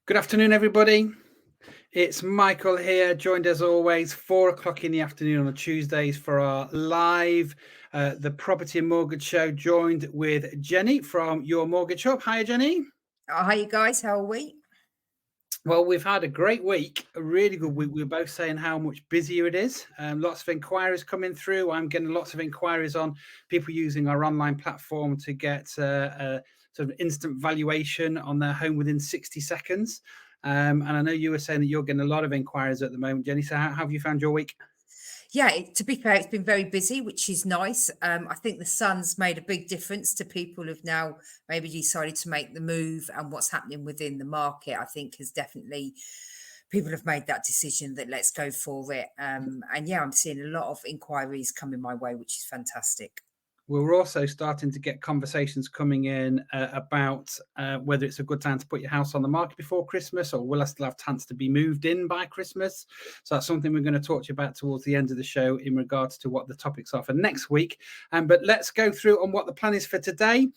Good afternoon, everybody. It's Michael here, joined as always 4 o'clock in the afternoon on the Tuesdays for our live the Property and Mortgage Show. Joined with Jenny from Your Mortgage Hub. Hi, Jenny. Hi, you guys. How are we? Well, we've had a great week, a really good week. We're both saying how much busier it is. Lots of inquiries coming through. I'm getting lots of inquiries on people using our online platform to get a sort of instant valuation on their home within 60 seconds. And I know you were saying that you're getting a lot of inquiries at the moment, Jenny. So how have you found your week? Yeah, to be fair, it's been very busy, which is nice. I think the sun's made a big difference to people who've now maybe decided to make the move, and what's happening within the market, I think, has definitely people have made that decision that let's go for it. And yeah, I'm seeing a lot of inquiries coming my way, which is fantastic. We're also starting to get conversations coming in about whether it's a good time to put your house on the market before Christmas, or will I still have chance to be moved in by Christmas? So that's something we're going to talk to you about towards the end of the show in regards to what the topics are for next week. But let's go through on what the plan is for today.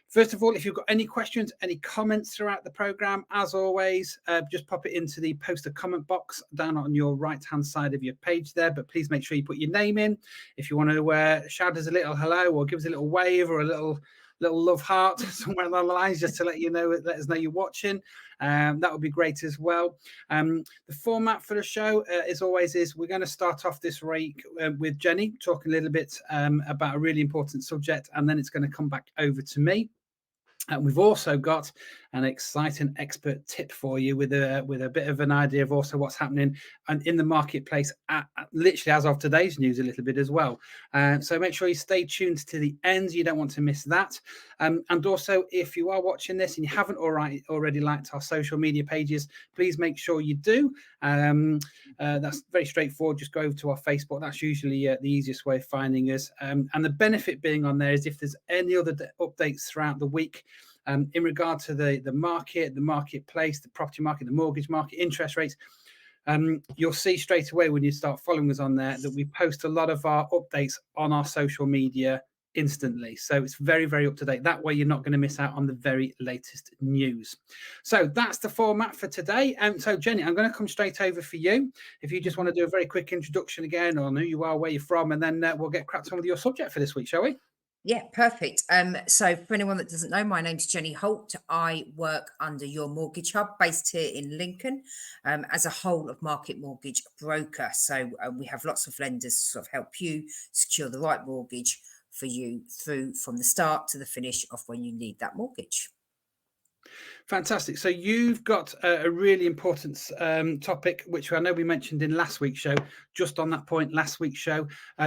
First of all, if you've got any questions, any comments throughout the program, as always, just pop it into the post a comment box down on your right-hand side of your page there. But please make sure you put your name in. If you want to shout us a little hello or give us a little wave or a little love heart somewhere along the lines, just to let us know you're watching. That would be great as well. The format for the show, as always, is we're going to start off this week with Jenny talking a little bit about a really important subject, and then it's going to come back over to me. And we've also got an exciting expert tip for you with a bit of an idea of also what's happening and in the marketplace, literally as of today's news, a little bit as well. So make sure you stay tuned to the end. You don't want to miss that. And also, if you are watching this and you haven't already liked our social media pages, please make sure you do. That's very straightforward. Just go over to our Facebook. That's usually the easiest way of finding us. And the benefit being on there is if there's any other updates throughout the week, in regard to the market, the marketplace, the property market, the mortgage market, interest rates, you'll see straight away when you start following us on there that we post a lot of our updates on our social media instantly. So it's very, very up to date. That way you're not going to miss out on the very latest news. So that's the format for today. So Jenny, I'm going to come straight over for you. If you just want to do a very quick introduction again on who you are, where you're from, and then we'll get cracked on with your subject for this week, shall we? Yeah, perfect. So for anyone that doesn't know, my name's Jenny Holt. I work under Your Mortgage Hub, based here in Lincoln, as a whole of market mortgage broker. So we have lots of lenders to sort of help you secure the right mortgage for you through from the start to the finish of when you need that mortgage. Fantastic. So you've got a really important topic, which I know we mentioned in last week's show. Just on that point, last week's show,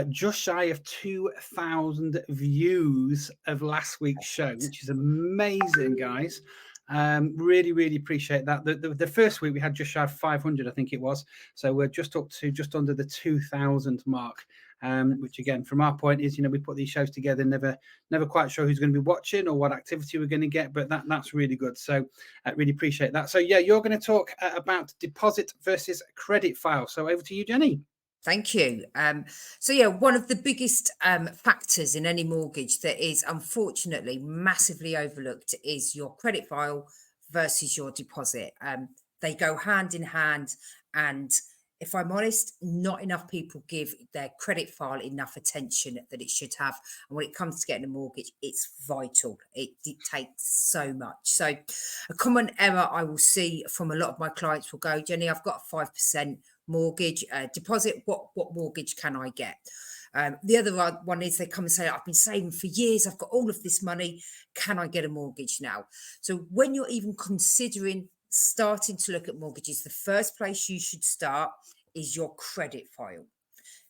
just shy of 2,000 views of last week's show, which is amazing, guys. Really, really appreciate that. The first week we had just shy of 500, I think it was. So we're just up to just under the 2,000 mark. Which again, from our point is, we put these shows together, never quite sure who's going to be watching or what activity we're going to get, but that's really good. So I really appreciate that. So yeah, you're going to talk about deposit versus credit file. So over to you, Jenny. Thank you. So yeah, one of the biggest factors in any mortgage that is unfortunately massively overlooked is your credit file versus your deposit. They go hand in hand, and if I'm honest, not enough people give their credit file enough attention that it should have. And when it comes to getting a mortgage, it's vital. It dictates so much. So a common error I will see from a lot of my clients will go, Jenny, I've got a 5% mortgage deposit. What mortgage can I get? The other one is they come and say, I've been saving for years. I've got all of this money. Can I get a mortgage now? So when you're even considering starting to look at mortgages, the first place you should start is your credit file.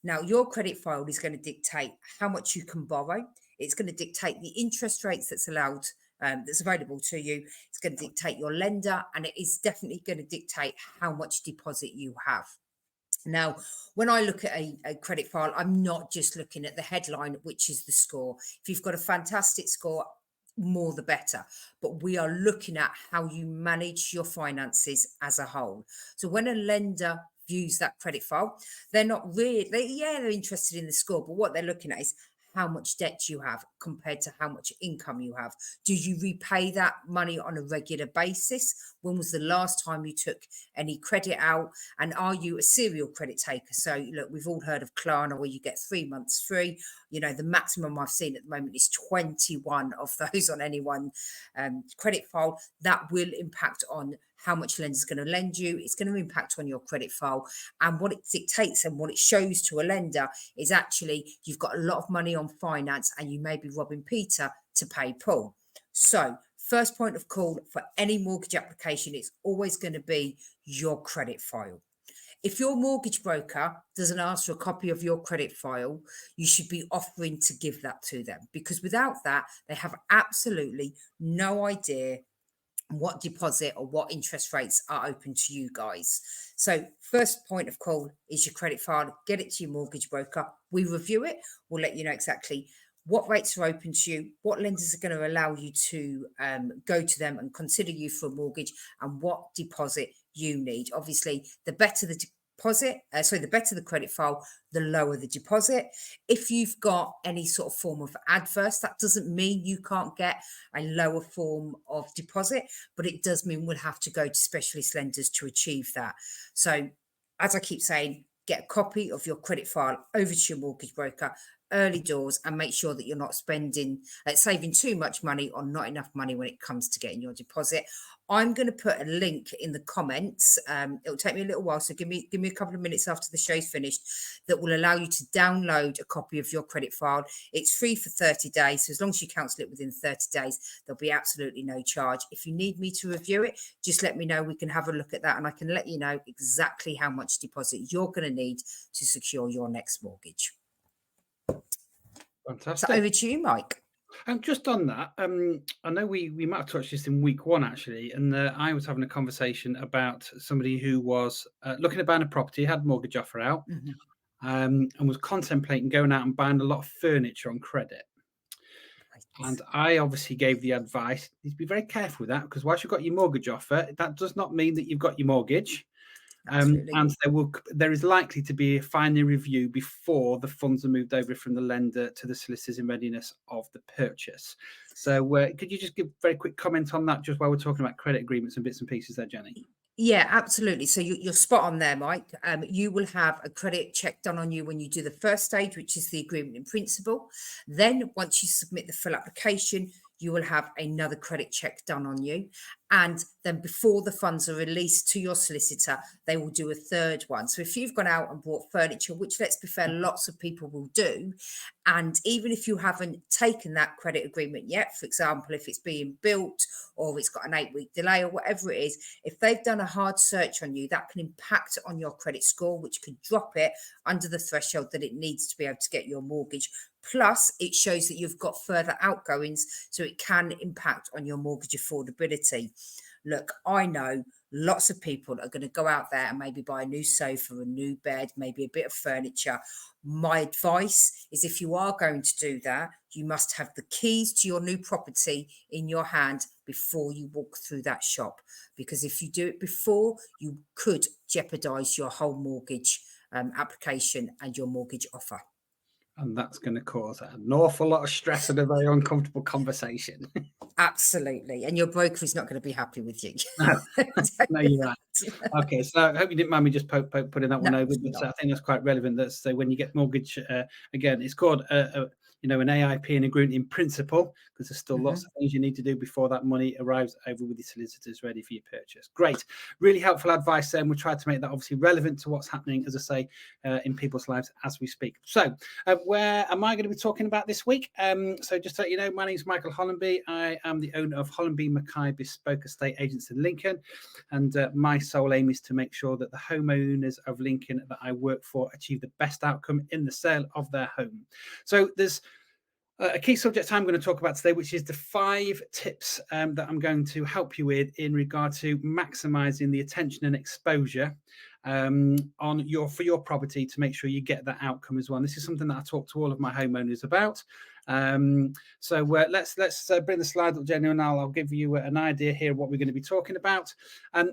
Now, your credit file is going to dictate how much you can borrow. It's going to dictate the interest rates that's allowed, that's available to you. It's going to dictate your lender, and it is definitely going to dictate how much deposit you have. Now, when I look at a credit file, I'm not just looking at the headline, which is the score. If you've got a fantastic score, more the better. But we are looking at how you manage your finances as a whole. So when a lender views that credit file, they're not really, they're interested in the score, but what they're looking at is how much debt you have compared to how much income you have. Do you repay that money on a regular basis? When was the last time you took any credit out? And are you a serial credit taker? So look, we've all heard of Klarna, where you get 3 months free. You know, the maximum I've seen at the moment is 21 of those on any one credit file. That will impact on how much lender's going to lend you. It's going to impact on your credit file. And what it dictates and what it shows to a lender is actually you've got a lot of money on finance and you may be robbing Peter to pay Paul. So first point of call for any mortgage application is always going to be your credit file. If your mortgage broker doesn't ask for a copy of your credit file, you should be offering to give that to them, because without that, they have absolutely no idea what deposit or what interest rates are open to you guys. So first point of call is your credit file. Get it to your mortgage broker. We review it. We'll let you know exactly what rates are open to you, what lenders are going to allow you to go to them and consider you for a mortgage, and what deposit you need. Obviously, the better the the better the credit file, the lower the deposit. If you've got any sort of form of adverse, that doesn't mean you can't get a lower form of deposit, but it does mean we'll have to go to specialist lenders to achieve that. So as I keep saying, get a copy of your credit file over to your mortgage broker early doors, and make sure that you're not saving too much money or not enough money when it comes to getting your deposit. I'm going to put a link in the comments. It'll take me a little while, so give me a couple of minutes after the show's finished, that will allow you to download a copy of your credit file. It's free for 30 days. So as long as you cancel it within 30 days, there'll be absolutely no charge. If you need me to review it, just let me know. We can have a look at that, and I can let you know exactly how much deposit you're going to need to secure your next mortgage. Fantastic. So over to you, Mike. And just on that, I know we might have touched this in week one, actually, and I was having a conversation about somebody who was looking at buying a property, had a mortgage offer out, and was contemplating going out and buying a lot of furniture on credit. And I obviously gave the advice, you need to be very careful with that, because whilst you've got your mortgage offer, that does not mean that you've got your mortgage. And there is likely to be a final review before the funds are moved over from the lender to the solicitors in readiness of the purchase. So could you just give a very quick comment on that, just while we're talking about credit agreements and bits and pieces there, Jenny? Yeah, absolutely. So you're spot on there, Mike. You will have a credit check done on you when you do the first stage, which is the agreement in principle. Then once you submit the full application, you will have another credit check done on you. And then before the funds are released to your solicitor, they will do a third one. So if you've gone out and bought furniture, which, let's be fair, lots of people will do, and even if you haven't taken that credit agreement yet, for example, if it's being built or it's got an 8-week delay or whatever it is, if they've done a hard search on you, that can impact on your credit score, which could drop it under the threshold that it needs to be able to get your mortgage. Plus, it shows that you've got further outgoings, so it can impact on your mortgage affordability. Look, I know lots of people are going to go out there and maybe buy a new sofa, a new bed, maybe a bit of furniture. My advice is, if you are going to do that, you must have the keys to your new property in your hand before you walk through that shop. Because if you do it before, you could jeopardize your whole mortgage application and your mortgage offer. And that's going to cause an awful lot of stress and a very uncomfortable conversation. Absolutely. And your broker is not going to be happy with you. No, no, you're right. Okay, so I hope you didn't mind me just putting that one over. But I think that's quite relevant. That's so when you get mortgage, again, it's called an AIP, an agreement in principle, because there's still lots of things you need to do before that money arrives over with the solicitors ready for your purchase. Great, really helpful advice there, and we tried to make that obviously relevant to what's happening, as I say, in people's lives as we speak. So where am I going to be talking about this week? So just to let you know, my name is Michael Hollenby. I am the owner of Hollenby Mackay Bespoke Estate Agents in Lincoln, and my sole aim is to make sure that the homeowners of Lincoln that I work for achieve the best outcome in the sale of their home. So there's a key subject I'm going to talk about today, which is the 5 tips that I'm going to help you with in regard to maximizing the attention and exposure for your property to make sure you get that outcome as well. And this is something that I talk to all of my homeowners about, Let's bring the slide up, Jenny, and I'll give you an idea here of what we're going to be talking about.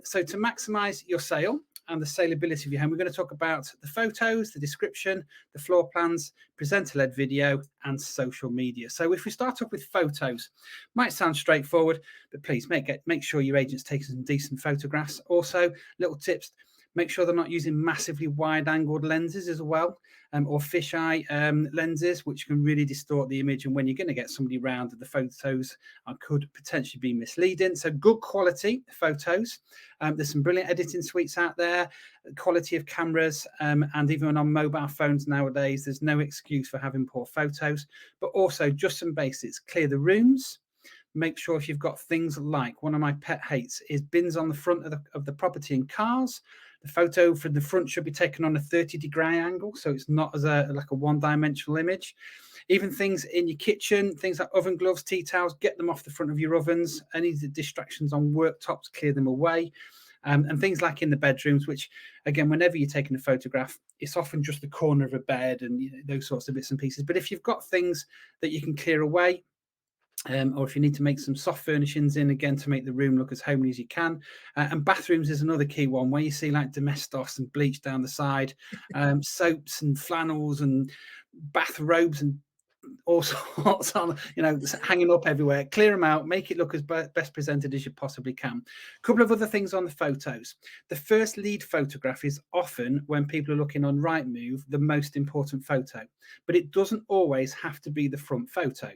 So to maximize your sale and the saleability of your home, we're going to talk about the photos, the description, the floor plans, presenter-led video, and social media. So if we start off with photos, might sound straightforward, but please make sure your agent's taking some decent photographs. Also, little tips: make sure they're not using massively wide-angled lenses as well, or fisheye lenses, which can really distort the image. And when you're going to get somebody round, the photos could potentially be misleading. So good quality photos. There's some brilliant editing suites out there, quality of cameras, and even on mobile phones nowadays, there's no excuse for having poor photos. But also just some basics: clear the rooms. Make sure if you've got things like, one of my pet hates is bins on the front of the property in cars. The photo from the front should be taken on a 30-degree angle, so it's not as like a one-dimensional image. Even things in your kitchen, things like oven gloves, tea towels, get them off the front of your ovens. Any distractions on worktops, clear them away. And things like in the bedrooms, which, again, whenever you're taking a photograph, it's often just the corner of a bed and those sorts of bits and pieces. But if you've got things that you can clear away, or if you need to make some soft furnishings in, again, to make the room look as homely as you can. And bathrooms is another key one, where you see like Domestos and bleach down the side, soaps and flannels and bathrobes and all sorts on, hanging up everywhere. Clear them out, make it look as best presented as you possibly can. A couple of other things on the photos. The first lead photograph is often, when people are looking on Rightmove, the most important photo, but it doesn't always have to be the front photo.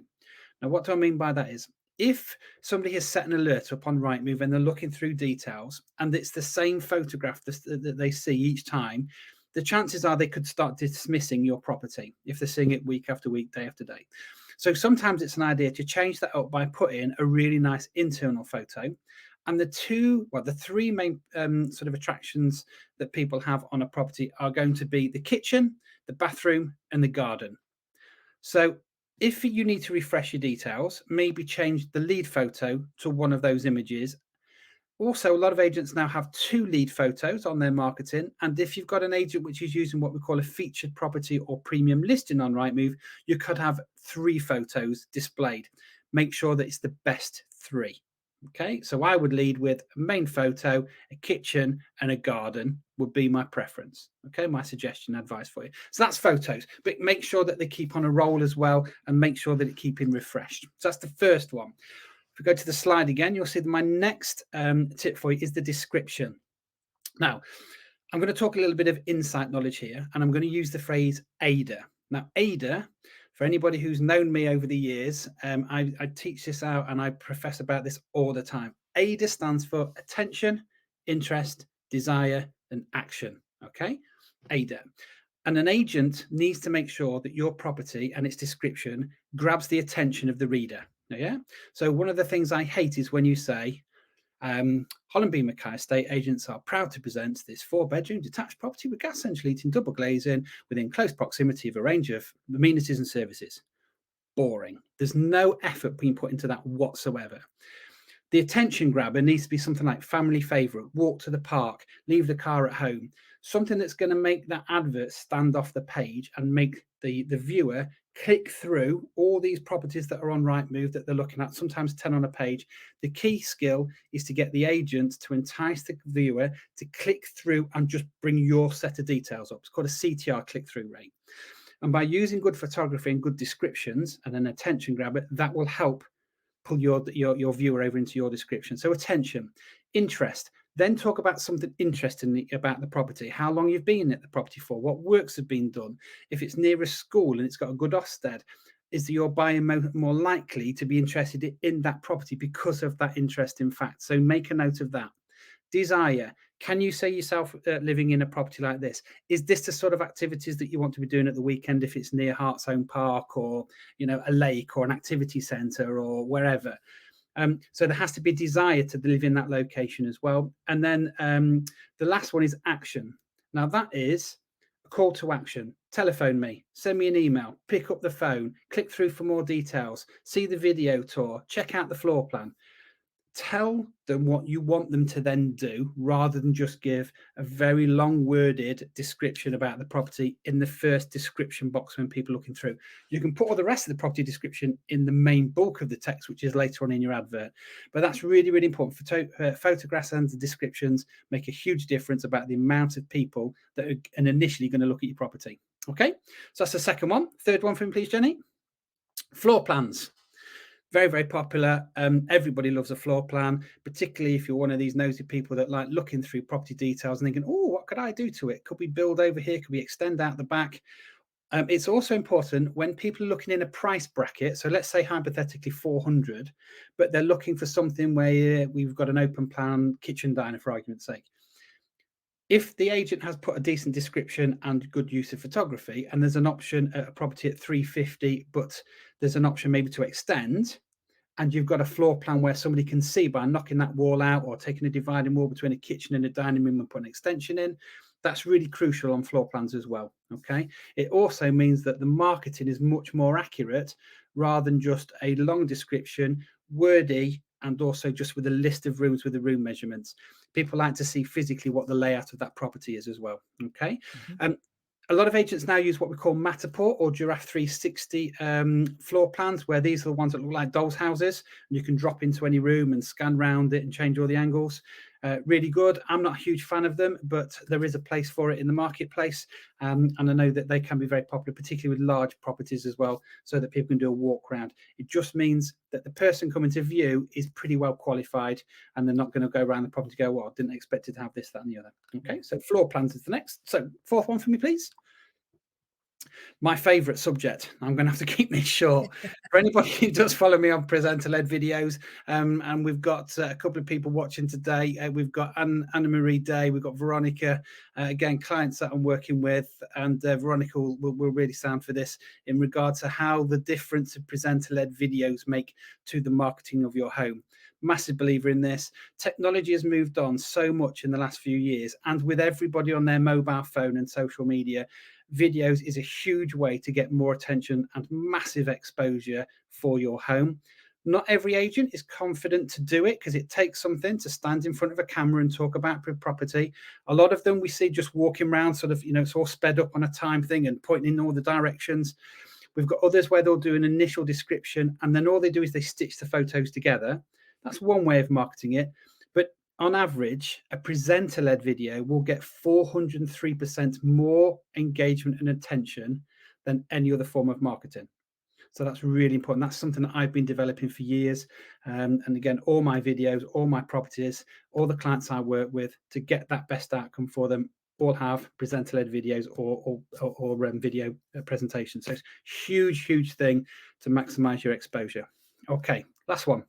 Now, what do I mean by that is, if somebody has set an alert up on Rightmove and they're looking through details and it's the same photograph that they see each time, the chances are they could start dismissing your property if they're seeing it week after week, day after day. So sometimes it's an idea to change that up by putting a really nice internal photo. And the three main sort of attractions that people have on a property are going to be the kitchen, the bathroom, and the garden. So if you need to refresh your details, maybe change the lead photo to one of those images. Also, a lot of agents now have 2 lead photos on their marketing. And if you've got an agent which is using what we call a featured property or premium listing on Rightmove, you could have 3 photos displayed. Make sure that it's the best 3. Okay, so I would lead with a main photo, a kitchen, and a garden would be my preference. Okay, my suggestion, advice for you. So that's photos, but make sure that they keep on a roll as well, and make sure that it keeping refreshed. So that's the first one. If we go to the slide again, you'll see that my next tip for you is the description. Now, I'm going to talk a little bit of insight knowledge here, and I'm going to use the phrase AIDA. Now, AIDA, for anybody who's known me over the years, I teach this out and I profess about this all the time. AIDA stands for attention, interest, desire, and action. Okay, AIDA. And an agent needs to make sure that your property and its description grabs the attention of the reader. Yeah. So one of the things I hate is when you say, Holland B Mackay estate agents are proud to present this 4-bedroom detached property with gas central heating, double glazing, within close proximity of a range of amenities and services. Boring. There's no effort being put into that whatsoever. The attention grabber needs to be something like family favourite, walk to the park, leave the car at home, something that's going to make that advert stand off the page and make the viewer click through all these properties that are on Rightmove that they're looking at, sometimes 10 on a page. The key skill is to get the agent to entice the viewer to click through and just bring your set of details up. It's called a CTR, click-through rate. And by using good photography and good descriptions and an attention grabber, that will help pull your viewer over into your description. So attention, interest. Then talk about something interesting about the property, how long you've been at the property for, what works have been done. If it's near a school and it's got a good Ofsted, is your buyer more likely to be interested in that property because of that interesting fact? So make a note of that. Desire. Can you see yourself living in a property like this? Is this the sort of activities that you want to be doing at the weekend if it's near Hartsholme Park or, a lake or an activity centre or wherever? So there has to be desire to live in that location as well. And then the last one is action. Now that is a call to action. Telephone me, send me an email, pick up the phone, click through for more details, see the video tour, check out the floor plan. tell them what you want them to then do, rather than just give a very long worded description about the property in the first description box when people are looking through. You can put all the rest of the property description in the main bulk of the text, which is later on in your advert. But that's really, really important. Photographs and the descriptions make a huge difference about the amount of people that are initially going to look at your property. Okay, so that's the second one. Third one for me, please, Jenny. Floor plans. Very, very popular. Everybody loves a floor plan, particularly if you're one of these nosy people that like looking through property details and thinking, oh, what could I do to it? Could we build over here? Could we extend out the back? It's also important when people are looking in a price bracket. So let's say hypothetically 400, but they're looking for something where we've got an open plan kitchen diner, for argument's sake. If the agent has put a decent description and good use of photography, and there's an option at a property at 350, but there's an option maybe to extend, and you've got a floor plan where somebody can see by knocking that wall out or taking a dividing wall between a kitchen and a dining room and putting an extension in, that's really crucial on floor plans as well. Okay. It also means that the marketing is much more accurate rather than just a long description, wordy, and also just with a list of rooms with the room measurements. People like to see physically what the layout of that property is as well. Okay. A lot of agents now use what we call Matterport or Giraffe 360 floor plans, where these are the ones that look like dolls' houses, and you can drop into any room and scan around it and change all the angles. Really good. I'm not a huge fan of them, but there is a place for it in the marketplace. And I know that they can be very popular, particularly with large properties as well, so that people can do a walk around. It just means that the person coming to view is pretty well qualified, and they're not going to go around the property and go, well, I didn't expect it to have this, that, and the other. Okay, so floor plans is the next. So fourth one for me, please. My favorite subject. I'm going to have to keep this short. For anybody who does follow me on presenter-led videos, and we've got a couple of people watching today. We've got Anna Marie Day, we've got Veronica, again, clients that I'm working with, and Veronica will really sound for this in regard to how the difference of presenter-led videos make to the marketing of your home. Massive believer in this. Technology has moved on so much in the last few years, and with everybody on their mobile phone and social media, videos is a huge way to get more attention and massive exposure for your home. Not every agent is confident to do it because it takes something to stand in front of a camera and talk about property. A lot of them we see just walking around, sort of, it's all sped up on a time thing and pointing in all the directions. We've got others where they'll do an initial description and then all they do is they stitch the photos together. That's one way of marketing it. But on average, a presenter-led video will get 403% more engagement and attention than any other form of marketing. So that's really important. That's something that I've been developing for years. And again, all my videos, all my properties, all the clients I work with, to get that best outcome for them, all have presenter-led videos or video presentations. So it's a huge, huge thing to maximize your exposure. Okay, last one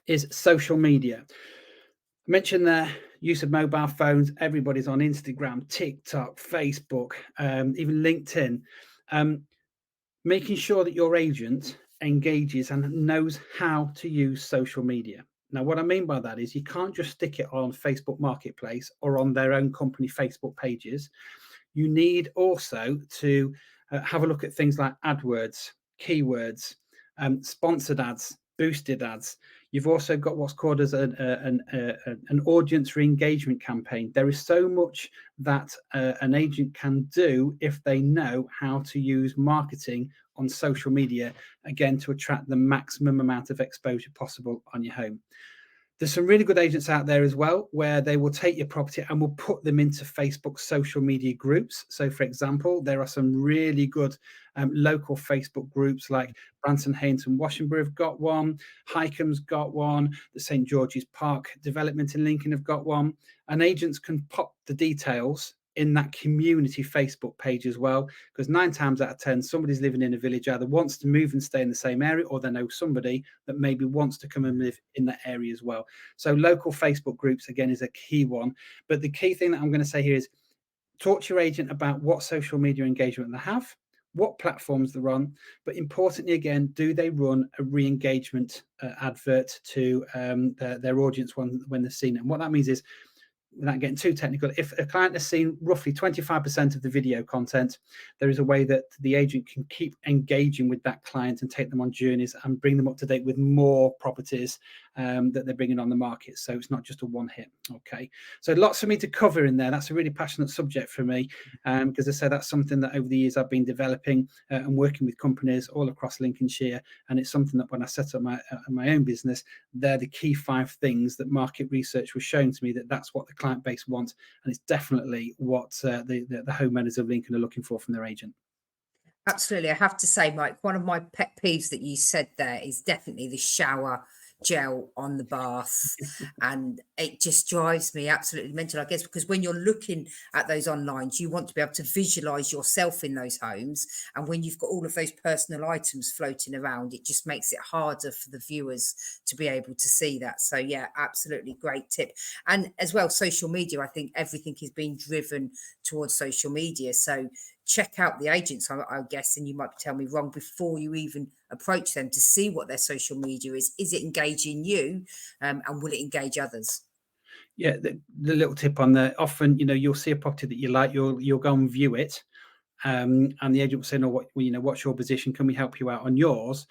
is social media. I mentioned the use of mobile phones. Everybody's on Instagram, TikTok, Facebook, even LinkedIn. Making sure that your agent engages and knows how to use social media. Now, what I mean by that is you can't just stick it on Facebook Marketplace or on their own company Facebook pages. You need also to have a look at things like AdWords, keywords, sponsored ads, boosted ads. You've also got what's called as an audience re-engagement campaign. There is so much that an agent can do if they know how to use marketing on social media, again, to attract the maximum amount of exposure possible on your home. There's some really good agents out there as well, where they will take your property and will put them into Facebook social media groups. So, for example, there are some really good local Facebook groups like Branton Haynes and Washington have got one, Hickham's got one, the St. George's Park development in Lincoln have got one, and agents can pop the details in that community Facebook page as well, because 9 times out of 10, somebody's living in a village either wants to move and stay in the same area, or they know somebody that maybe wants to come and live in that area as well. So local Facebook groups, again, is a key one. But the key thing that I'm going to say here is talk to your agent about what social media engagement they have, what platforms they're on, but importantly, again, do they run a re-engagement advert to their audience when they're seen it? And what that means is, without getting too technical, if a client has seen roughly 25% of the video content, there is a way that the agent can keep engaging with that client and take them on journeys and bring them up to date with more properties that they're bringing on the market. So it's not just a one hit. Okay. So lots for me to cover in there. That's a really passionate subject for me, because I say that's something that over the years I've been developing and working with companies all across Lincolnshire. And it's something that when I set up my own business, they're the key 5 things that market research was showing to me that's what the client base wants. And it's definitely what the homeowners of Lincoln are looking for from their agent. Absolutely. I have to say, Mike, one of my pet peeves that you said there is definitely the shower gel on the bath. And it just drives me absolutely mental, I guess, because when you're looking at those online, you want to be able to visualize yourself in those homes. And when you've got all of those personal items floating around, it just makes it harder for the viewers to be able to see that. So yeah, absolutely great tip. And as well, social media, I think everything is being driven towards social media. So check out the agents, I guess, and you might tell me wrong, before you even approach them to see what their social media is. Is it engaging you, and will it engage others? Yeah, the little tip on there, often, you'll see a property that you like, you'll go and view it, and the agent will say, no, what's your position? Can we help you out on yours?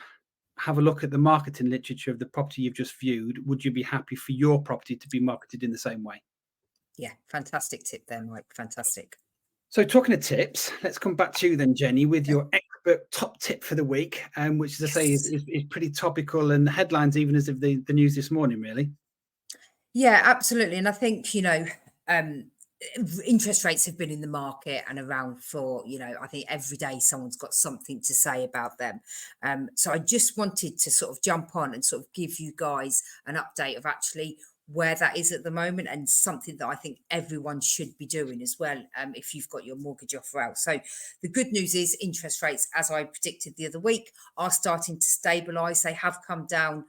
Have a look at the marketing literature of the property you've just viewed. Would you be happy for your property to be marketed in the same way? Yeah, fantastic tip there, Mike. Fantastic. So talking of tips, let's come back to you then, Jenny, with your expert top tip for the week, which, as I say, is pretty topical and headlines even as of the news this morning, really. Yeah, absolutely. And I think, interest rates have been in the market and around for, I think every day someone's got something to say about them. So I just wanted to sort of jump on and sort of give you guys an update of actually where that is at the moment, and something that I think everyone should be doing as well, if you've got your mortgage offer out. So the good news is interest rates, as I predicted the other week, are starting to stabilise. They have come down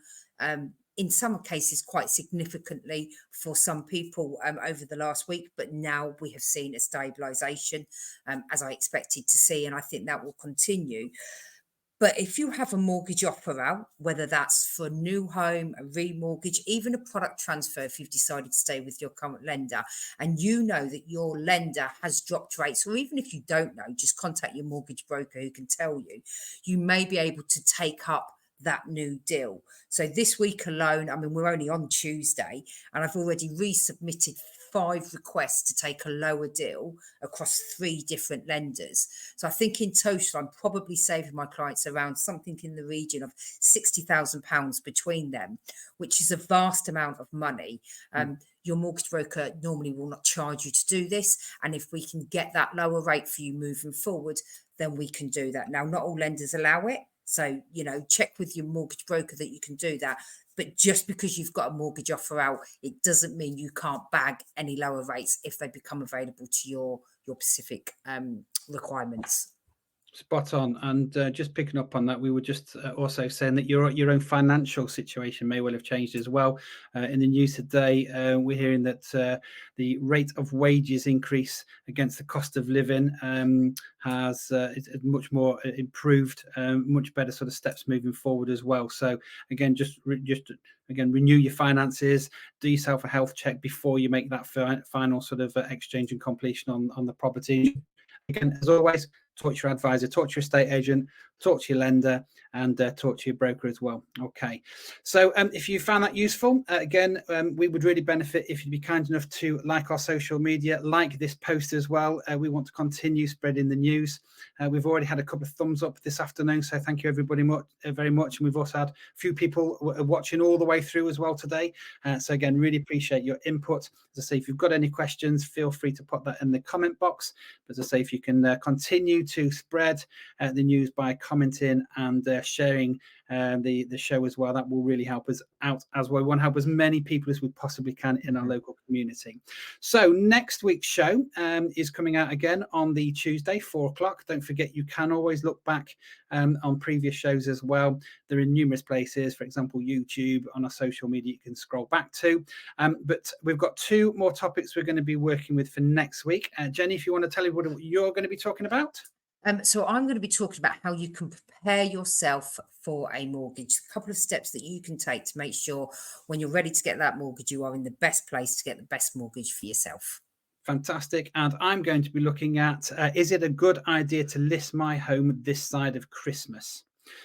in some cases quite significantly for some people over the last week, but now we have seen a stabilisation, as I expected to see, and I think that will continue. But if you have a mortgage offer out, whether that's for a new home, a remortgage, even a product transfer, if you've decided to stay with your current lender, and you know that your lender has dropped rates, or even if you don't know, just contact your mortgage broker who can tell you, you may be able to take up that new deal. So this week alone, I mean, we're only on Tuesday, and I've already resubmitted 5 requests to take a lower deal across 3 different lenders. So I think in total, I'm probably saving my clients around something in the region of £60,000 between them, which is a vast amount of money. Your mortgage broker normally will not charge you to do this. And if we can get that lower rate for you moving forward, then we can do that. Now, not all lenders allow it. So, check with your mortgage broker that you can do that. But just because you've got a mortgage offer out, it doesn't mean you can't bag any lower rates if they become available to your specific requirements. Spot on. And just picking up on that, we were just also saying that your own financial situation may well have changed as well. In the news today, we're hearing that the rate of wages increase against the cost of living has much more improved, much better sort of steps moving forward as well. So again, just renew your finances, do yourself a health check before you make that final sort of exchange and completion on the property. Again, as always, talk to your advisor, talk to your estate agent, talk to your lender, and talk to your broker as well. Okay. So if you found that useful, again, we would really benefit if you'd be kind enough to like our social media, like this post as well. We want to continue spreading the news. We've already had a couple of thumbs up this afternoon, so thank you everybody very much. And we've also had a few people watching all the way through as well today. So again, really appreciate your input. As I say, if you've got any questions, feel free to put that in the comment box. But as I say, if you can continue to spread the news by commenting and sharing the show as well, that will really help us out as well. We want to help as many people as we possibly can in our local community. So next week's show is coming out again on the Tuesday, 4 o'clock. Don't forget, you can always look back on previous shows as well. They're in numerous places, for example, YouTube, on our social media, you can scroll back to. But we've got 2 more topics we're going to be working with for next week. Jenny, if you want to tell everybody what you're going to be talking about. So I'm going to be talking about how you can prepare yourself for a mortgage. A couple of steps that you can take to make sure when you're ready to get that mortgage, you are in the best place to get the best mortgage for yourself. Fantastic. And I'm going to be looking at, is it a good idea to list my home this side of Christmas?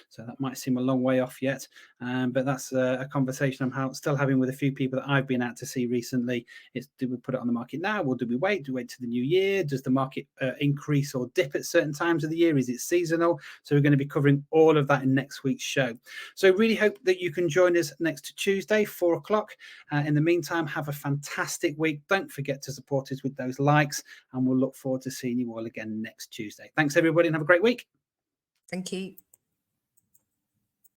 So that might seem a long way off yet, but that's a conversation I'm still having with a few people that I've been out to see recently. It's, do we put it on the market now, or do we wait? Do we wait to the new year? Does the market increase or dip at certain times of the year? Is it seasonal? So we're going to be covering all of that in next week's show. So really hope that you can join us next Tuesday, 4 o'clock. In the meantime, have a fantastic week. Don't forget to support us with those likes, and we'll look forward to seeing you all again next Tuesday. Thanks, everybody, and have a great week. Thank you.